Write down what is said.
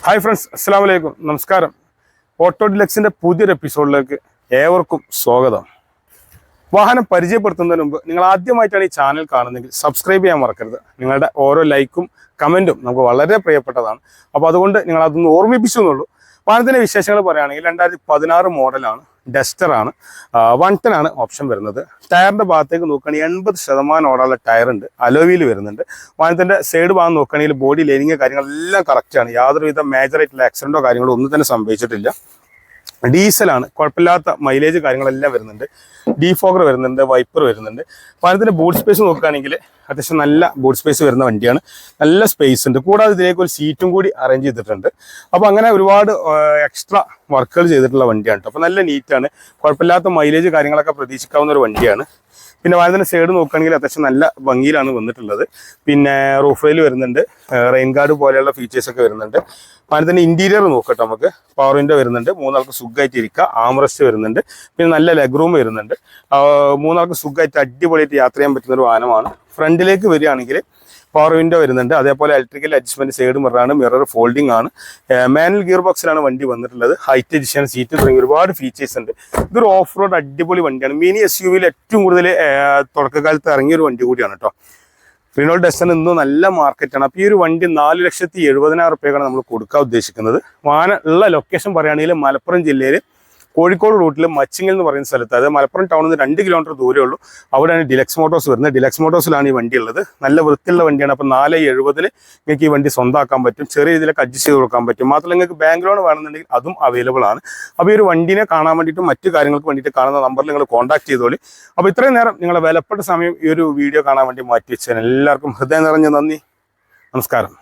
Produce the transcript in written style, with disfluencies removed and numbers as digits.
Hi friends, അസ്സാം വലൈക്കും, നമസ്കാരം. ഓട്ടോ ഡിലക്സിൻ്റെ പുതിയൊരു എപ്പിസോഡിലേക്ക് ഏവർക്കും സ്വാഗതം. വാഹനം പരിചയപ്പെടുത്തുന്നതിന് മുമ്പ് നിങ്ങൾ ആദ്യമായിട്ടാണ് ഈ ചാനൽ കാണുന്നതെങ്കിൽ സബ്സ്ക്രൈബ് ചെയ്യാൻ മറക്കരുത്. നിങ്ങളുടെ ഓരോ ലൈക്കും കമൻറ്റും നമുക്ക് വളരെ പ്രിയപ്പെട്ടതാണ്. അപ്പോൾ അതുകൊണ്ട് നിങ്ങൾ അതൊന്ന് ഓർമ്മിപ്പിച്ചു എന്നുള്ളൂ. വാഹനത്തിൻ്റെ വിശേഷങ്ങൾ പറയുകയാണെങ്കിൽ 2016 മോഡലാണ്, ഡസ്റ്ററാണ്, 110 ആണ് ഓപ്ഷൻ വരുന്നത്. ടയറിൻ്റെ ഭാഗത്തേക്ക് നോക്കുകയാണെങ്കിൽ 80% ഓടാനുള്ള ടയറുണ്ട്, അലോവിയിൽ വരുന്നുണ്ട്. വാഹനത്തിൻ്റെ സൈഡ് ഭാഗം നോക്കുകയാണെങ്കിൽ ബോഡി ലൈനിങ് കാര്യങ്ങളെല്ലാം കറക്റ്റാണ്. യാതൊരുവിധ മേജറായിട്ടുള്ള ആക്സിഡൻറ്റോ കാര്യങ്ങളോ ഒന്നും തന്നെ സംഭവിച്ചിട്ടില്ല. ഡീസലാണ്, കുഴപ്പമില്ലാത്ത മൈലേജ് കാര്യങ്ങളെല്ലാം വരുന്നുണ്ട്. ഡീഫോഗർ വരുന്നുണ്ട്, വൈപ്പർ വരുന്നുണ്ട്. വാഹനത്തിൻ്റെ ബൂട്ട് സ്പേസ് നോക്കുകയാണെങ്കിൽ അത്യാവശ്യം നല്ല ബൂട്ട് സ്പേസ് വരുന്ന വണ്ടിയാണ്. നല്ല സ്പേസ് ഉണ്ട്. കൂടാതെ ഇതിലേക്ക് ഒരു സീറ്റും കൂടി അറേഞ്ച് ചെയ്തിട്ടുണ്ട്. അപ്പോൾ അങ്ങനെ ഒരുപാട് എക്സ്ട്രാ വർക്കുകൾ ചെയ്തിട്ടുള്ള വണ്ടിയാണ് കേട്ടോ. അപ്പോൾ നല്ല നീറ്റാണ്, കുഴപ്പമില്ലാത്ത മൈലേജ് കാര്യങ്ങളൊക്കെ പ്രതീക്ഷിക്കാവുന്ന ഒരു വണ്ടിയാണ്. പിന്നെ വാഹനത്തിൻ്റെ സൈഡ് നോക്കുകയാണെങ്കിൽ അത്യാവശ്യം നല്ല ഭംഗിയിലാണ് വന്നിട്ടുള്ളത്. പിന്നെ റൂഫ് റെയിൽ വരുന്നുണ്ട്, റെയിൻ ഗാർഡ് പോലെയുള്ള ഫീച്ചേഴ്സൊക്കെ വരുന്നുണ്ട്. വാഹനത്തിൻ്റെ ഇൻറ്റീരിയർ നോക്കട്ടെ, നമുക്ക് പവർ വിൻഡോ വരുന്നുണ്ട്, മൂന്നാൾക്ക് സുഖമായിട്ട് ഇരിക്കുക, ആംറസ്റ്റ് വരുന്നുണ്ട്, പിന്നെ നല്ല ലെഗ് റൂം വരുന്നുണ്ട്. മൂന്നാൾക്ക് സുഖമായിട്ട് അടിപൊളിയായിട്ട് യാത്ര ചെയ്യാൻ പറ്റുന്ന ഒരു വാഹനമാണ്. ഫ്രണ്ടിലേക്ക് വരികയാണെങ്കിൽ പവർ വിൻഡോ വരുന്നുണ്ട്, അതേപോലെ ഇലക്ട്രിക്കൽ അഡ്ജസ്റ്റ്മെന്റ് സൈഡ് മിററാണ്, മിറർ ഫോൾഡിംഗ് ആണ്. മാനുവൽ ഗിയർ ബോക്സിലാണ് വണ്ടി വന്നിട്ടുള്ളത്. ഹൈറ്റ് അഡ്ജസ്റ്റ് സീറ്റ് തുടങ്ങി ഒരുപാട് ഫീച്ചേഴ്സ് ഉണ്ട്. ഇതൊരു ഓഫ് റോഡ് അടിപൊളി വണ്ടിയാണ്. മിനി SUV-യിൽ ഏറ്റവും കൂടുതൽ തുടക്കകാലത്ത് ഇറങ്ങിയൊരു വണ്ടി കൂടിയാണ് കേട്ടോ. റിനോൾട്ട് ഡസ്റ്റർ ഇന്നും നല്ല മാർക്കറ്റാണ്. അപ്പോൾ ഈ ഒരു വണ്ടി 4,70,000 രൂപയ്ക്കാണ് നമ്മൾ കൊടുക്കാൻ ഉദ്ദേശിക്കുന്നത്. വാഹനം ഉള്ള ലൊക്കേഷൻ പറയുകയാണെങ്കിൽ മലപ്പുറം ജില്ലയിൽ കോഴിക്കോട് റൂട്ടിൽ മച്ചിങ്ങൽ എന്ന് പറയുന്ന സ്ഥലത്ത്, അതായത് മലപ്പുറം ടൗണിൽ നിന്ന് 2 കിലോമീറ്റർ ദൂരമേ ഉള്ളൂ. അവിടെയാണ് ഡിലക്സ് മോട്ടോഴ്സ് വരുന്നത്. ഡിലക്സ് മോട്ടോഴ്സിലാണ് ഈ വണ്ടി ഉള്ളത്. നല്ല വൃത്തിയുള്ള വണ്ടിയാണ്. അപ്പോൾ 4,70,000 നിങ്ങൾക്ക് ഈ വണ്ടി സ്വന്തമാക്കാൻ പറ്റും. ചെറിയ രീതിയിലൊക്കെ അഡ്ജസ്റ്റ് ചെയ്ത് കൊടുക്കാൻ പറ്റും. മാത്രമല്ല നിങ്ങൾക്ക് ബാങ്ക് ലോൺ വേണമെന്നുണ്ടെങ്കിൽ അതും അവൈലബിൾ ആണ്. അപ്പോൾ ഈ ഒരു വണ്ടിനെ കാണാൻ വേണ്ടിയിട്ടും മറ്റു കാര്യങ്ങൾക്ക് വേണ്ടിയിട്ട് കാണുന്ന നമ്പറിൽ നിങ്ങൾ കോൺടാക്ട് ചെയ്തോളി. അപ്പോൾ ഇത്രയും നേരം നിങ്ങളെ വിലപ്പെട്ട സമയം ഈ ഒരു വീഡിയോ കാണാൻ വേണ്ടി മാറ്റി വെച്ചതിന് എല്ലാവർക്കും ഹൃദയം നിറഞ്ഞ നന്ദി. നമസ്കാരം.